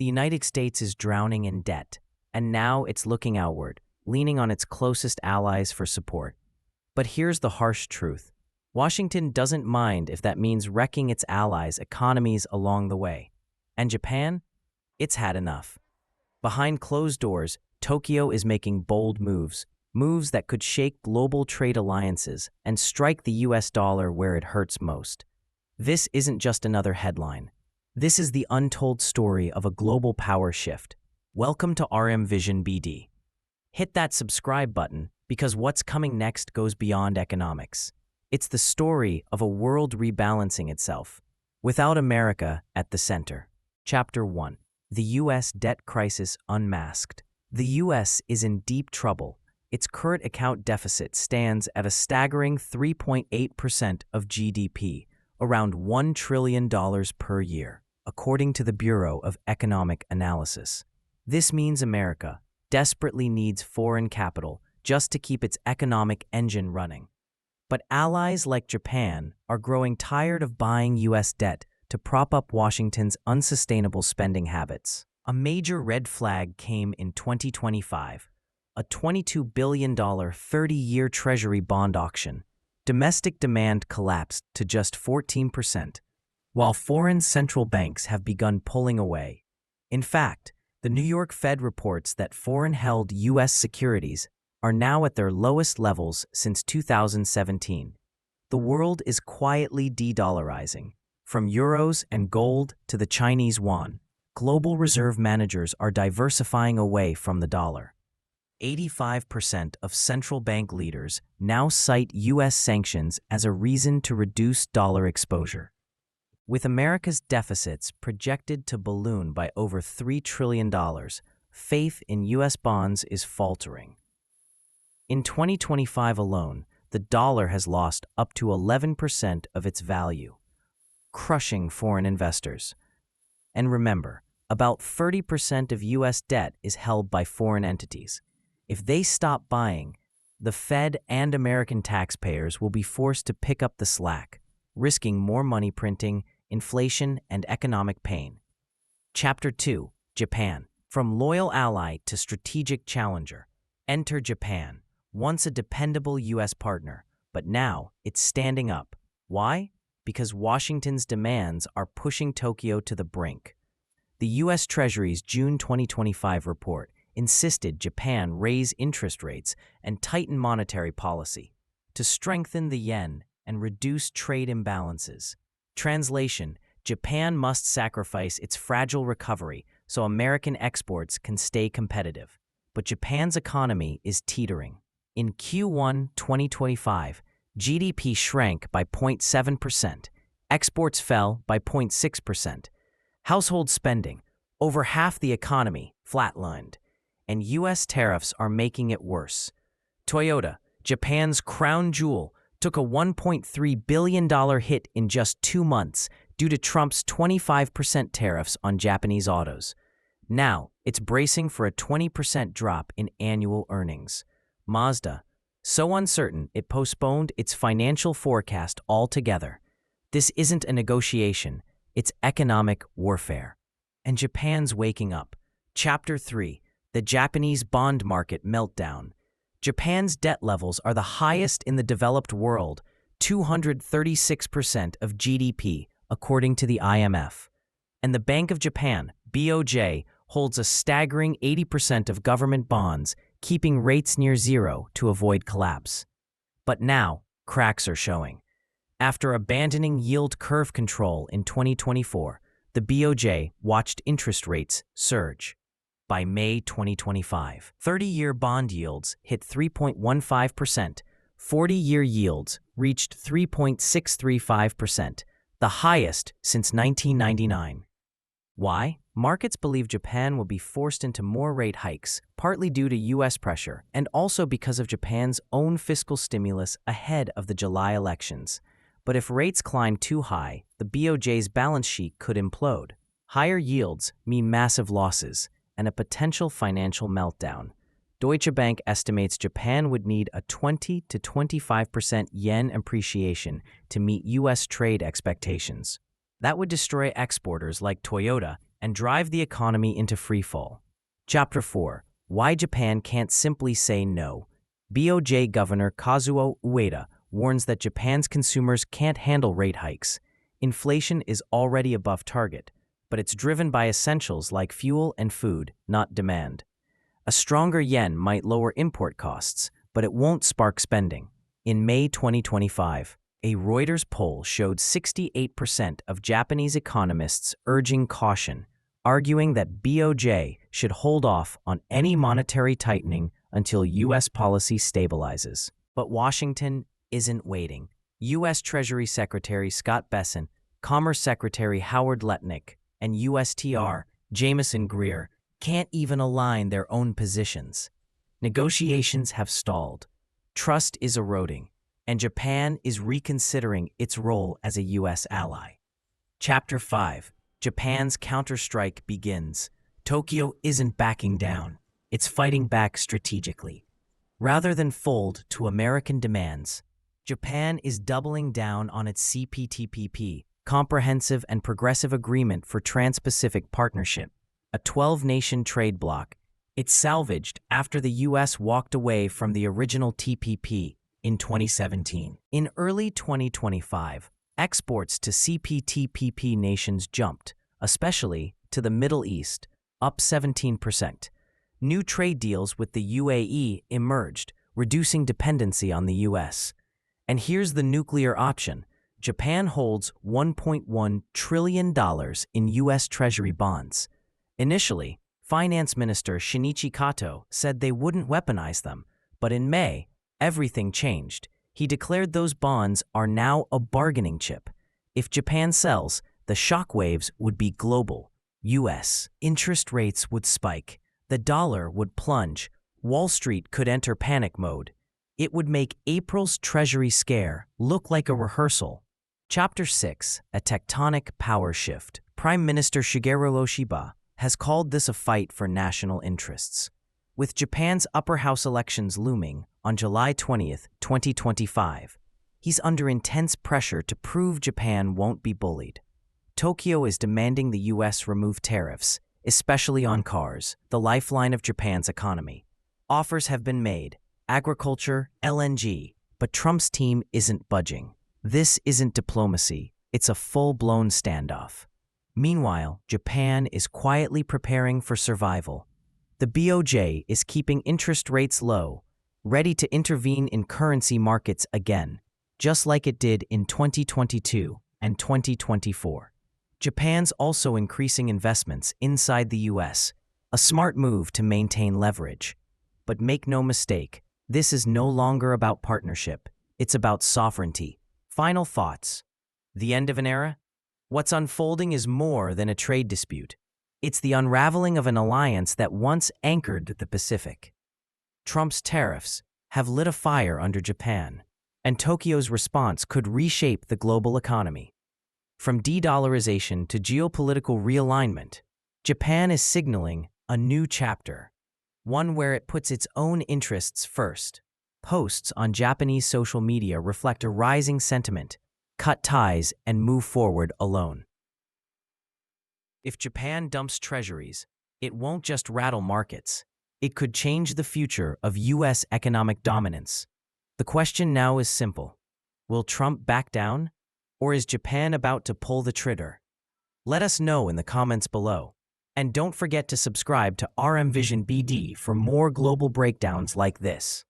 The United States is drowning in debt, and now it's looking outward, leaning on its closest allies for support. But here's the harsh truth. Washington doesn't mind if that means wrecking its allies' economies along the way. And Japan? It's had enough. Behind closed doors, Tokyo is making bold moves that could shake global trade alliances and strike the US dollar where it hurts most. This isn't just another headline. This is the untold story of a global power shift. Welcome to RM Vision BD. Hit that subscribe button because what's coming next goes beyond economics. It's the story of a world rebalancing itself, without America at the center. Chapter 1. The U.S. Debt Crisis Unmasked. The U.S. is in deep trouble. Its current account deficit stands at a staggering 3.8% of GDP, around $1 trillion per year, according to the Bureau of Economic Analysis. This means America desperately needs foreign capital just to keep its economic engine running. But allies like Japan are growing tired of buying U.S. debt to prop up Washington's unsustainable spending habits. A major red flag came in 2025, a $22 billion 30-year Treasury bond auction. Domestic demand collapsed to just 14%, while foreign central banks have begun pulling away. In fact, the New York Fed reports that foreign-held U.S. securities are now at their lowest levels since 2017. The world is quietly de-dollarizing. From euros and gold to the Chinese yuan, global reserve managers are diversifying away from the dollar. 85% of central bank leaders now cite U.S. sanctions as a reason to reduce dollar exposure. With America's deficits projected to balloon by over $3 trillion, faith in U.S. bonds is faltering. In 2025 alone, the dollar has lost up to 11% of its value, crushing foreign investors. And remember, about 30% of U.S. debt is held by foreign entities. If they stop buying, the Fed and American taxpayers will be forced to pick up the slack, risking more money printing, inflation, and economic pain. Chapter 2. Japan. From loyal ally to strategic challenger. Enter Japan, once a dependable U.S. partner, but now it's standing up. Why? Because Washington's demands are pushing Tokyo to the brink. The U.S. Treasury's June 2025 report insisted Japan raise interest rates and tighten monetary policy to strengthen the yen and reduce trade imbalances. Translation: Japan must sacrifice its fragile recovery so American exports can stay competitive. But Japan's economy is teetering. In Q1 2025, GDP shrank by 0.7%, exports fell by 0.6%, household spending, over half the economy, flatlined, and U.S. tariffs are making it worse. Toyota, Japan's crown jewel, took a $1.3 billion hit in just 2 months due to Trump's 25% tariffs on Japanese autos. Now, it's bracing for a 20% drop in annual earnings. Mazda, so uncertain it postponed its financial forecast altogether. This isn't a negotiation, it's economic warfare. And Japan's waking up. Chapter 3. The Japanese bond market meltdown. Japan's debt levels are the highest in the developed world, 236% of GDP, according to the IMF. And the Bank of Japan, BOJ, holds a staggering 80% of government bonds, keeping rates near zero to avoid collapse. But now, cracks are showing. After abandoning yield curve control in 2024, the BOJ watched interest rates surge. By May 2025, 30-year bond yields hit 3.15%, 40-year yields reached 3.635%, the highest since 1999. Why? Markets believe Japan will be forced into more rate hikes, partly due to U.S. pressure, and also because of Japan's own fiscal stimulus ahead of the July elections. But if rates climb too high, the BOJ's balance sheet could implode. Higher yields mean massive losses and a potential financial meltdown. Deutsche Bank estimates Japan would need a 20 to 25% yen appreciation to meet U.S. trade expectations. That would destroy exporters like Toyota and drive the economy into freefall. Chapter 4. Why Japan Can't Simply Say No. BOJ Governor Kazuo Ueda warns that Japan's consumers can't handle rate hikes. Inflation is already above target, but it's driven by essentials like fuel and food, not demand. A stronger yen might lower import costs, but it won't spark spending. In May 2025, a Reuters poll showed 68% of Japanese economists urging caution, arguing that BOJ should hold off on any monetary tightening until U.S. policy stabilizes. But Washington isn't waiting. U.S. Treasury Secretary Scott Bessent, Commerce Secretary Howard Lutnick, and USTR Jamieson Greer can't even align their own positions. Negotiations have stalled. Trust is eroding, and Japan is reconsidering its role as a U.S. ally. Chapter 5. Japan's counterstrike begins. Tokyo isn't backing down. It's fighting back strategically. Rather than fold to American demands, Japan is doubling down on its CPTPP, Comprehensive and Progressive Agreement for Trans-Pacific Partnership, a 12-nation trade bloc. It salvaged after the U.S. walked away from the original TPP in 2017. In early 2025, exports to CPTPP nations jumped, especially to the Middle East, up 17%. New trade deals with the UAE emerged, reducing dependency on the U.S. And here's the nuclear option. Japan holds $1.1 trillion in U.S. Treasury bonds. Initially, Finance Minister Shinichi Kato said they wouldn't weaponize them, but in May, everything changed. He declared those bonds are now a bargaining chip. If Japan sells, the shockwaves would be global. U.S. interest rates would spike. The dollar would plunge. Wall Street could enter panic mode. It would make April's Treasury scare look like a rehearsal. Chapter 6. A tectonic power shift. Prime Minister Shigeru Ishiba has called this a fight for national interests. With Japan's upper house elections looming on July 20, 2025, he's under intense pressure to prove Japan won't be bullied. Tokyo is demanding the U.S. remove tariffs, especially on cars, the lifeline of Japan's economy. Offers have been made, agriculture, LNG, but Trump's team isn't budging. This isn't diplomacy, it's a full-blown standoff. Meanwhile, Japan is quietly preparing for survival. The BOJ is keeping interest rates low, ready to intervene in currency markets again, just like it did in 2022 and 2024. Japan's also increasing investments inside the U.S., a smart move to maintain leverage. But make no mistake, this is no longer about partnership, it's about sovereignty. Final thoughts. The end of an era? What's unfolding is more than a trade dispute. It's the unraveling of an alliance that once anchored the Pacific. Trump's tariffs have lit a fire under Japan, and Tokyo's response could reshape the global economy. From de-dollarization to geopolitical realignment, Japan is signaling a new chapter, one where it puts its own interests first. Posts on Japanese social media reflect a rising sentiment: cut ties and move forward alone. If Japan dumps treasuries, it won't just rattle markets. It could change the future of U.S. economic dominance. The question now is simple. Will Trump back down? Or is Japan about to pull the trigger? Let us know in the comments below. And don't forget to subscribe to RM Vision BD for more global breakdowns like this.